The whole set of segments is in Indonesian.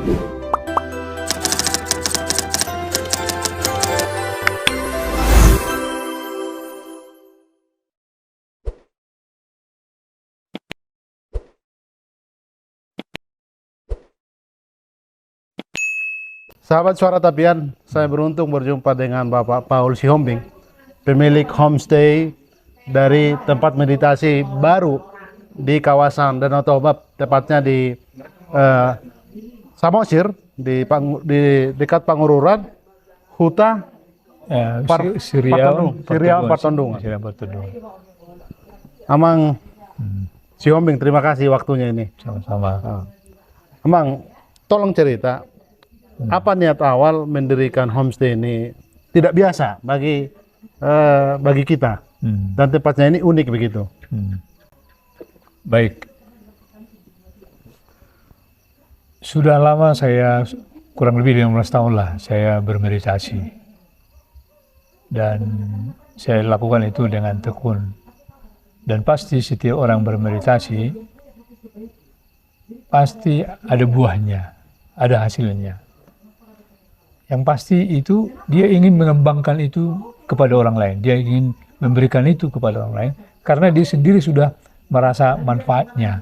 Sahabat Suara Tapian, saya beruntung berjumpa dengan Bapak Paul Sihombing, pemilik homestay dari tempat meditasi baru di kawasan Danau Toba, tepatnya di Samosir, di dekat Pangururan, Huta Siriau Partondungan. Partondungan. Amang Sihombing, terima kasih waktunya ini. Sama-sama. Amang, tolong cerita. Apa niat awal mendirikan homestay ini? Tidak biasa bagi kita, dan tempatnya ini unik begitu. Baik, sudah lama saya, kurang lebih 15 tahun lah saya bermeditasi, dan saya lakukan itu dengan tekun. Dan pasti setiap orang bermeditasi pasti ada buahnya, ada hasilnya. Yang pasti itu dia ingin mengembangkan itu kepada orang lain, dia ingin memberikan itu kepada orang lain karena dia sendiri sudah merasa manfaatnya.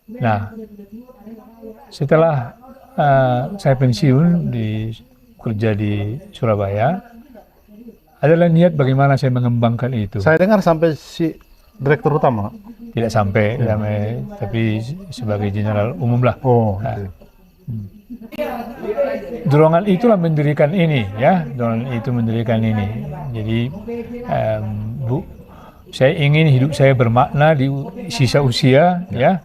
Nah, setelah saya pensiun kerja di Surabaya, adalah niat bagaimana saya mengembangkan itu. Saya dengar sampai si direktur utama. Tidak sampai, tapi sebagai general umum lah. Oh. Dorongan itulah mendirikan ini, ya. Dorongan itu mendirikan ini. Jadi, saya ingin hidup saya bermakna di sisa usia, ya,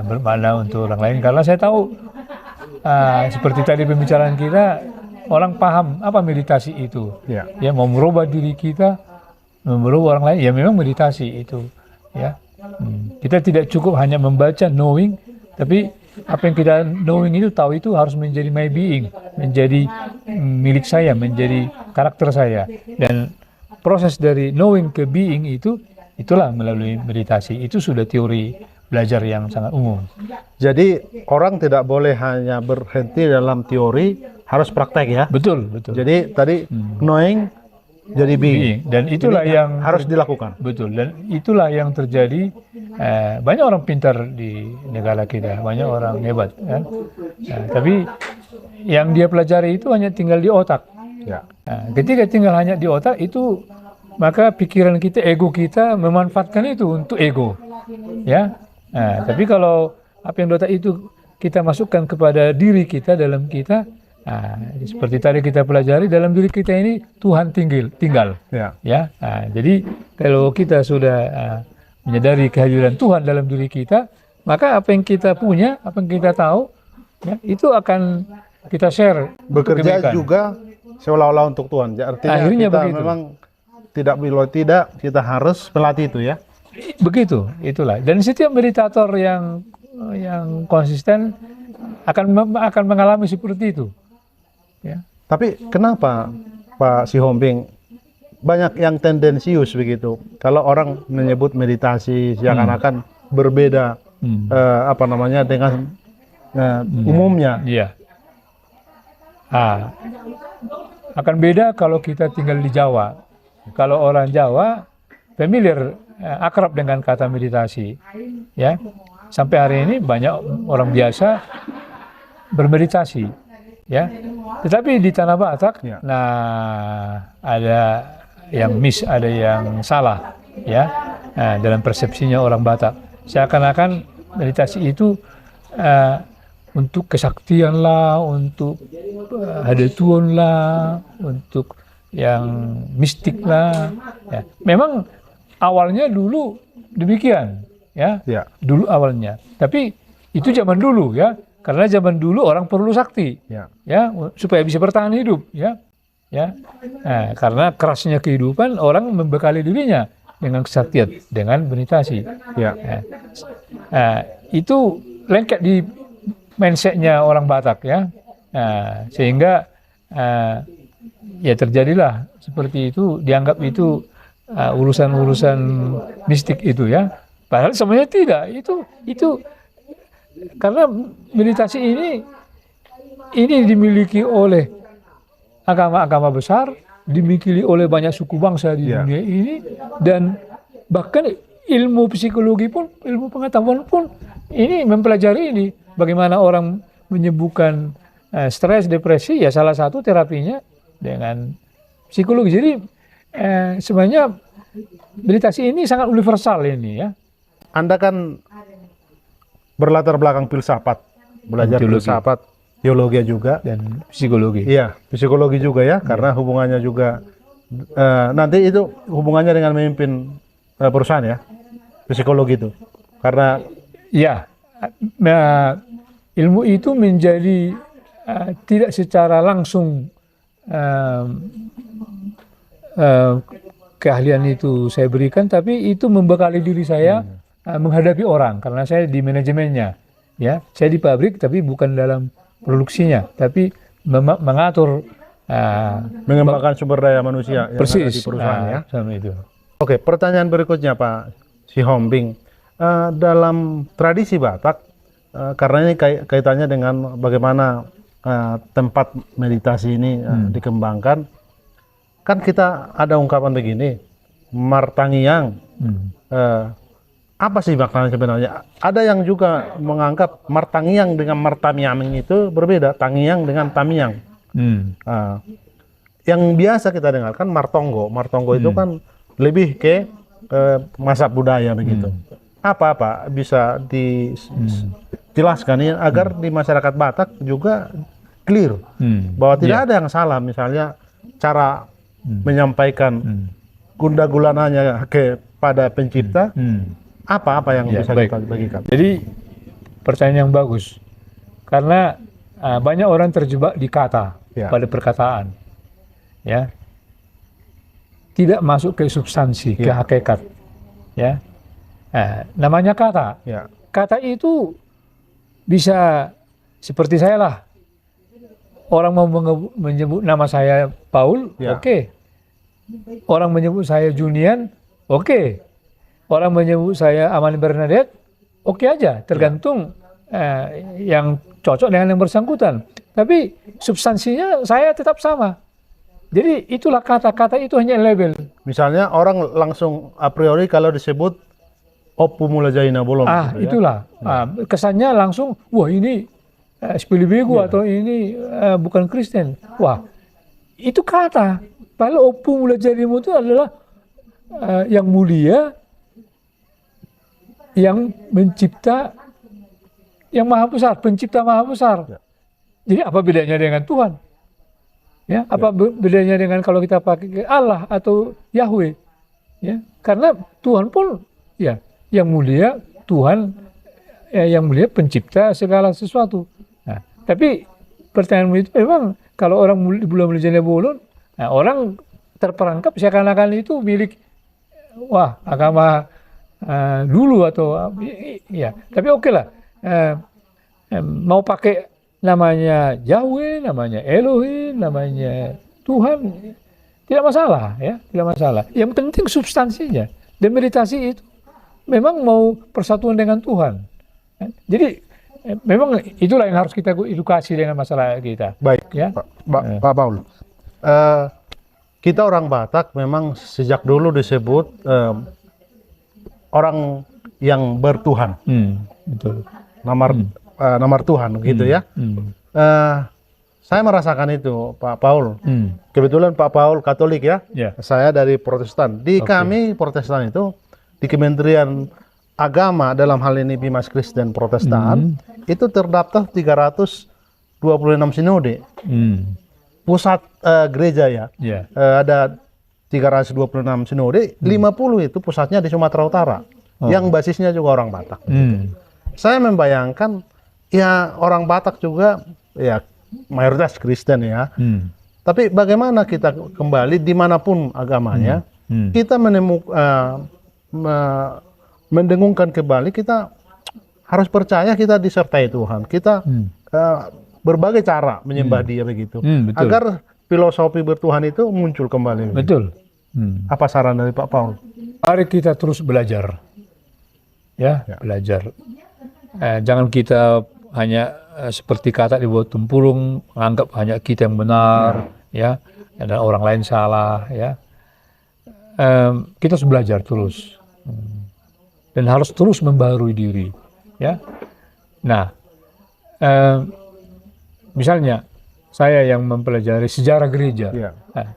bermakna untuk orang lain. Karena saya tahu, seperti tadi pembicaraan kita, orang paham apa meditasi itu. Ya, mau merubah diri kita, merubah orang lain, ya memang meditasi itu, ya. Kita tidak cukup hanya membaca knowing, tapi apa yang kita knowing itu, tahu itu harus menjadi my being, menjadi milik saya, menjadi karakter saya. Dan proses dari knowing ke being itulah melalui meditasi. Itu sudah teori belajar yang sangat umum. Jadi orang tidak boleh hanya berhenti dalam teori, harus praktek ya. Betul. Jadi tadi knowing jadi being. Dan itulah yang harus dilakukan. Betul. Dan itulah yang terjadi. Banyak orang pintar di negara kita, banyak orang hebat, kan? Tapi yang dia pelajari itu hanya tinggal di otak. Ya. Ketika tinggal hanya di otak itu, maka pikiran kita, ego kita memanfaatkan itu untuk ego, ya. Tapi kalau apa yang di otak itu kita masukkan kepada diri kita, dalam kita, seperti tadi kita pelajari, dalam diri kita ini Tuhan tinggal, ya. Jadi kalau kita sudah menyadari kehadiran Tuhan dalam diri kita, maka apa yang kita punya, apa yang kita tahu, ya, itu akan kita share. Bekerja juga seolah-olah untuk Tuhan. Artinya akhirnya kita begitu. Memang tidak, kita harus melatih itu ya. Begitu, itulah. Dan setiap meditator yang konsisten akan mengalami seperti itu. Ya. Tapi kenapa Pak Sihombing banyak yang tendensius begitu? Kalau orang menyebut meditasi seakan-akan berbeda dengan umumnya. Iya. Akan beda kalau kita tinggal di Jawa. Kalau orang Jawa familiar, akrab dengan kata meditasi, ya. Sampai hari ini banyak orang biasa bermeditasi, ya. Tetapi di Tanah Batak, ada yang ada yang salah, ya. Dalam persepsinya orang Batak, seakan-akan meditasi itu untuk kesaktian lah, untuk hadatuan lah, untuk yang mistik lah. Ya. Memang awalnya dulu demikian, ya. Dulu awalnya. Tapi itu zaman dulu, ya. Karena zaman dulu orang perlu sakti, ya, supaya bisa bertahan hidup, ya. Karena kerasnya kehidupan, orang membekali dirinya dengan kesaktian, dengan meditasi. Itu lengket di mindsetnya orang Batak, ya. Sehingga ya terjadilah seperti itu, dianggap itu urusan-urusan mistik itu, ya. Padahal sebenarnya tidak. Itu karena meditasi ini dimiliki oleh agama-agama besar, dimiliki oleh banyak suku bangsa di dunia ini, dan bahkan ilmu psikologi pun, ilmu pengetahuan pun ini mempelajari ini bagaimana orang menyembuhkan stres, depresi. Ya salah satu terapinya dengan psikologi. Jadi sebenarnya meditasi ini sangat universal ini ya. Anda kan berlatar belakang filsafat, belajar Teologi. filsafat, teologi juga, Dan psikologi. iya, psikologi juga ya, karena hubungannya juga nanti itu hubungannya dengan memimpin perusahaan ya, psikologi itu, karena Ya, ilmu itu menjadi tidak secara langsung keahlian itu saya berikan, tapi itu membekali diri saya menghadapi orang, karena saya di manajemennya, ya, saya di pabrik tapi bukan dalam produksinya, tapi mengatur mengembangkan sumber daya manusia yang ada di persis perusahaan ya. sama itu. Oke, pertanyaan berikutnya Pak Sihombing, dalam tradisi Batak, karena ini kaitannya dengan bagaimana tempat meditasi ini dikembangkan, kan kita ada ungkapan begini, martangiang. Apa sih maknanya sebenarnya? Ada yang juga menganggap martangiang dengan martamiaming itu berbeda, tangiang dengan tamiang. Yang biasa kita dengarkan martonggo. Martonggo itu kan lebih ke mazhab budaya begitu. Apa bisa dijelaskan ini agar di masyarakat Batak juga clear bahwa tidak ada yang salah, misalnya cara menyampaikan gunda gulananya kepada pencipta, apa yang Ya, bisa baik. kita bagikan. Jadi pertanyaan yang bagus, karena banyak orang terjebak di kata, pada perkataan, ya, tidak masuk ke substansi, ke hakikat, ya. Namanya kata. Kata itu bisa seperti saya lah. Orang mau menyebut nama saya Paul, oke. Orang menyebut saya Junian, oke. Orang menyebut saya Amani Bernadette, oke aja. Tergantung yang cocok dengan yang bersangkutan. Tapi substansinya saya tetap sama. Jadi itulah kata-kata itu hanya label. Misalnya orang langsung a priori kalau disebut Oppu Mulajaina Bolong. Gitu ya. Itulah. Kesannya langsung, wah ini Spilibegu atau ini bukan Kristen. Wah, itu kata. Padahal Oppu Mulajaina itu adalah yang mulia, yang mencipta, yang maha besar, pencipta maha besar. Jadi apa bedanya dengan Tuhan? Ya, apa bedanya dengan kalau kita pakai Allah atau Yahweh? Ya, karena Tuhan pun ya yang mulia, Tuhan yang mulia pencipta segala sesuatu. Nah, tapi pertanyaanmu itu memang kalau orang belum belajar bolon, orang terperangkap seakan-akan itu milik agama dulu atau ya. Tapi oke lah, mau pakai namanya Yahweh, namanya Elohim, namanya Tuhan, tidak masalah ya, tidak masalah. Yang penting substansinya. Dan meditasi itu memang mau persatuan dengan Tuhan. Jadi memang itulah yang harus kita edukasi dengan masalah kita. Baik, ya. Pak Paul. Kita orang Batak memang sejak dulu disebut orang yang bertuhan. Betul. Nomor Tuhan gitu ya. Saya merasakan itu Pak Paul. Kebetulan Pak Paul Katolik ya. Saya dari Protestan. Di kami Protestan itu di Kementerian Agama dalam hal ini Bimas Kristen Protestan itu terdaftar 326 sinode. Pusat gereja ya. Ada 326 sinode, 50 itu pusatnya di Sumatera Utara. Yang basisnya juga orang Batak. Saya membayangkan ya orang Batak juga ya mayoritas Kristen ya. Tapi bagaimana kita kembali dimanapun agamanya, kita mendengungkan kembali, kita harus percaya kita disertai Tuhan. Kita berbagai cara menyembah Dia begitu. Agar filosofi bertuhan itu muncul kembali. Betul. Apa saran dari Pak Paul? Mari kita terus belajar. Ya, belajar. Jangan kita hanya seperti kata di bawah tempurung, menganggap hanya kita yang benar, ya, dan orang lain salah, ya. Kita harus belajar terus, dan harus terus membarui diri, ya. Nah, misalnya saya yang mempelajari sejarah gereja, nah,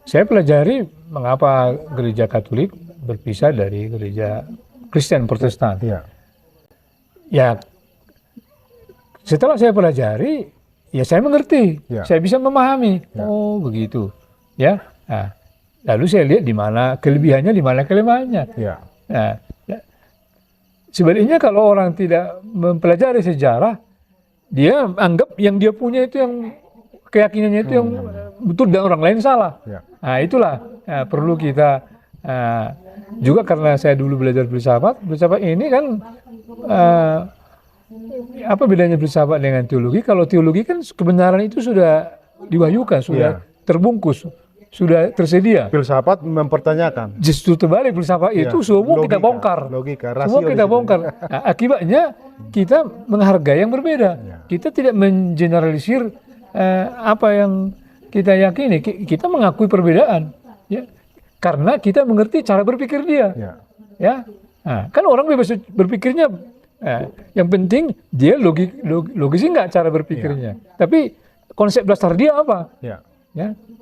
saya pelajari mengapa gereja Katolik berpisah dari gereja Kristen Protestan. Ya, setelah saya pelajari, ya saya mengerti, saya bisa memahami. Oh begitu, ya. Nah, lalu saya lihat di mana kelebihannya, di mana kelemahannya. Nah, ya. Sebaliknya kalau orang tidak mempelajari sejarah, dia anggap yang dia punya itu yang keyakinannya itu yang betul dan orang lain salah. Nah itulah perlu kita juga, karena saya dulu belajar filsafat ini kan apa bedanya filsafat dengan teologi? Kalau teologi kan kebenaran itu sudah diwahyukan, sudah terbungkus, sudah tersedia. Filsafat mempertanyakan. Justru terbalik, filsafat itu semua kita bongkar. Semua kita bongkar. Nah, akibatnya kita menghargai yang berbeda. Kita tidak mengeneralisir apa yang kita yakini. Kita mengakui perbedaan, ya. Karena kita mengerti cara berpikir dia. Ya. Nah, kan orang bebas berpikirnya. Yang penting dia logis enggak cara berpikirnya. Tapi konsep dasar dia apa? Ya.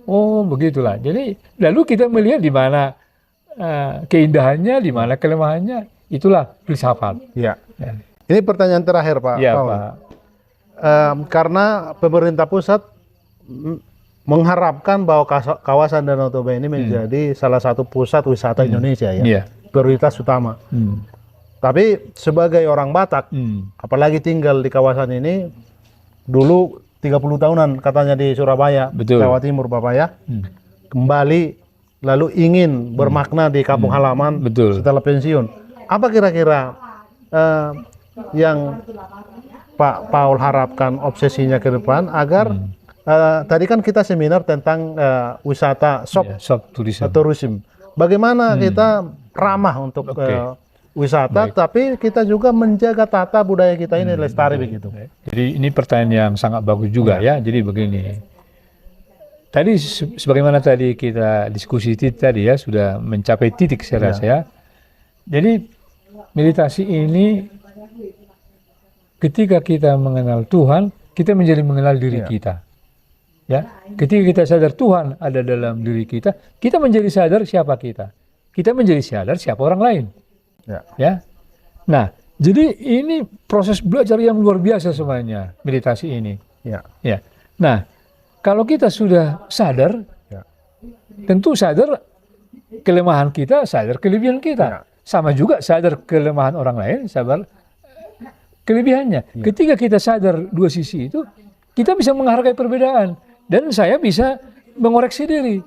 Oh, begitulah. Jadi lalu kita melihat di mana keindahannya, di mana kelemahannya. Itulah filsafat. Ini pertanyaan terakhir, Pak. Pak. Karena pemerintah pusat mengharapkan bahwa kawasan Danau Toba ini menjadi salah satu pusat wisata Indonesia, ya. Prioritas utama. Tapi sebagai orang Batak, apalagi tinggal di kawasan ini, dulu 30 tahunan katanya di Surabaya, Jawa Timur, Bapak, ya. Kembali lalu ingin bermakna di kampung halaman setelah pensiun. Apa kira-kira yang Pak Paul harapkan obsesinya ke depan agar tadi kan kita seminar tentang wisata soft tourism. Bagaimana kita ramah untuk wisata, tapi kita juga menjaga tata budaya kita ini lestari begitu. Jadi ini pertanyaan yang sangat bagus juga, ya. Jadi begini, tadi sebagaimana tadi kita diskusi tadi, ya, sudah mencapai titik saya rasa, ya. Jadi meditasi ini ketika kita mengenal Tuhan, kita menjadi mengenal diri kita. Ya, ketika kita sadar Tuhan ada dalam diri kita, kita menjadi sadar siapa kita. Kita menjadi sadar siapa orang lain. Ya. Nah, jadi ini proses belajar yang luar biasa sebenarnya, meditasi ini. Ya. Nah, kalau kita sudah sadar, tentu sadar kelemahan kita, sadar kelebihan kita. Sama juga sadar kelemahan orang lain, sadar kelebihannya. Ketika kita sadar dua sisi itu, kita bisa menghargai perbedaan. Dan saya bisa mengoreksi diri.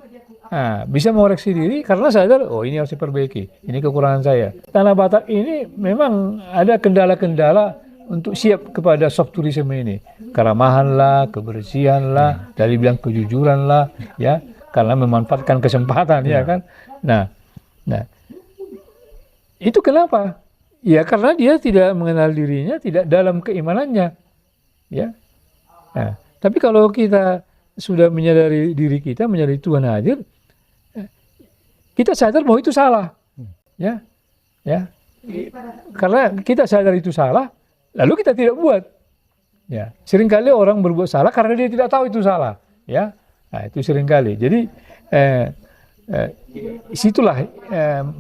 Nah, bisa mengoreksi diri karena sadar, oh ini harus diperbaiki, ini kekurangan saya. Tanah Batak ini memang ada kendala-kendala untuk siap kepada soft tourism ini. Keramahan lah, kebersihan lah, dari bilang kejujuran lah, ya, karena memanfaatkan kesempatan, ya kan. Nah, itu kenapa? Ya karena dia tidak mengenal dirinya, tidak dalam keimanannya, ya. Nah, tapi kalau kita sudah menyadari diri kita, menyadari Tuhan hadir, kita sadar bahwa itu salah, ya. Karena kita sadar itu salah, lalu kita tidak buat. Ya, seringkali orang berbuat salah karena dia tidak tahu itu salah, ya. Nah, itu seringkali. Jadi situlah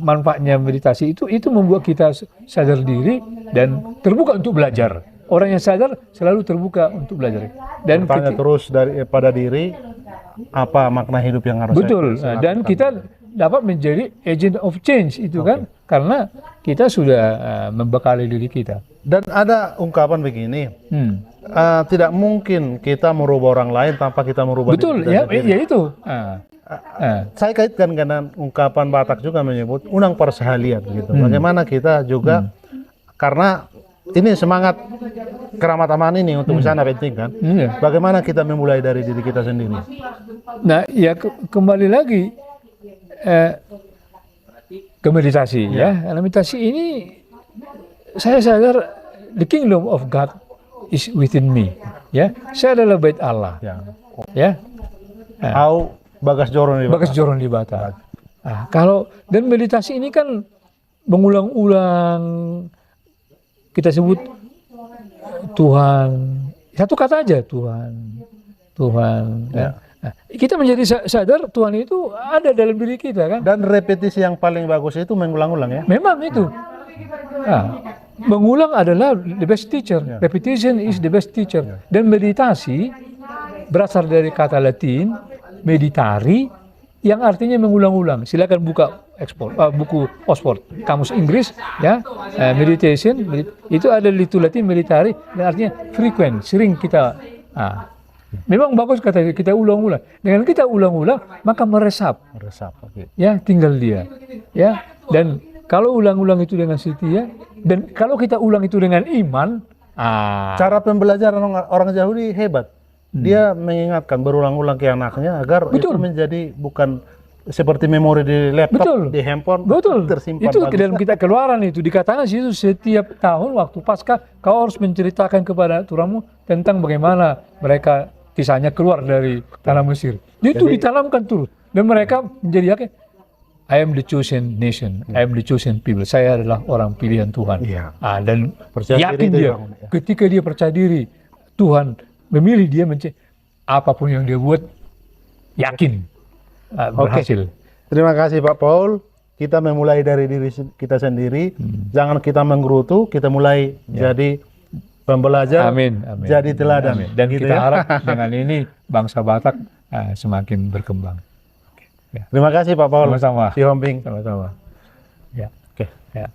manfaatnya meditasi itu membuat kita sadar diri dan terbuka untuk belajar. Orang yang sadar selalu terbuka untuk belajar. Dan bertanya terus pada diri apa makna hidup yang harus saya dan kita dapat menjadi agent of change itu kan, karena kita sudah membekali diri kita. Dan ada ungkapan begini, tidak mungkin kita merubah orang lain tanpa kita merubah diri kita sendiri. Ya itu. Saya kaitkan dengan ungkapan Batak juga menyebut unang persahalian gitu. Bagaimana kita juga karena ini semangat keramat aman ini untuk sana penting kan. Bagaimana kita memulai dari diri kita sendiri. Nah, ya kembali lagi ke meditasi, ya. Meditasi ini saya sadar the kingdom of God is within me. Ya, saya adalah bait Allah. Ya. Ya, Au bagas joron di bagas joron di bata. Nah, kalau dan meditasi ini kan mengulang-ulang, kita sebut Tuhan, satu kata aja, Tuhan. Ya. Nah, kita menjadi sadar Tuhan itu ada dalam diri kita kan. Dan repetisi yang paling bagus itu mengulang-ulang ya. Memang itu. Nah, mengulang adalah the best teacher. Repetition is the best teacher. Dan meditasi berasal dari kata Latin meditari yang artinya mengulang-ulang. Silakan buka buku Oxford, kamus Inggris ya. Meditation itu ada itu Latin meditari dan artinya frequent, sering kita. Memang bagus kata kita ulang-ulang. Dengan kita ulang-ulang maka meresap. Oke. Ya, tinggal dia. Ya. Dan kalau ulang-ulang itu dengan setia dan kalau kita ulang itu dengan iman, Cara pembelajaran orang Yahudi hebat. Dia mengingatkan berulang-ulang ke anaknya agar itu menjadi bukan seperti memori di laptop, di handphone, tersimpan. Itu dalam kita keluaran itu dikatakan situ setiap tahun waktu Paskah kau harus menceritakan kepada turamu tentang bagaimana mereka kisahnya keluar dari tanah Mesir. Itu ditanamkan terus dan mereka menjadi yakin. I am the chosen nation, I am the chosen people. Saya adalah orang pilihan Tuhan. Dan percaya yakin dia. Ketika dia percaya diri, Tuhan memilih dia apapun yang dia buat, yakin berhasil. Terima kasih Pak Paul. Kita memulai dari diri kita sendiri. Jangan kita menggerutu, kita mulai jadi pembelajar, jadi teladan. Amin. Dan gitu kita harap dengan ini bangsa Batak semakin berkembang. Terima kasih Pak Paul. Sama-sama. Sihombing. Sama-sama. Ya. Oke. Ya.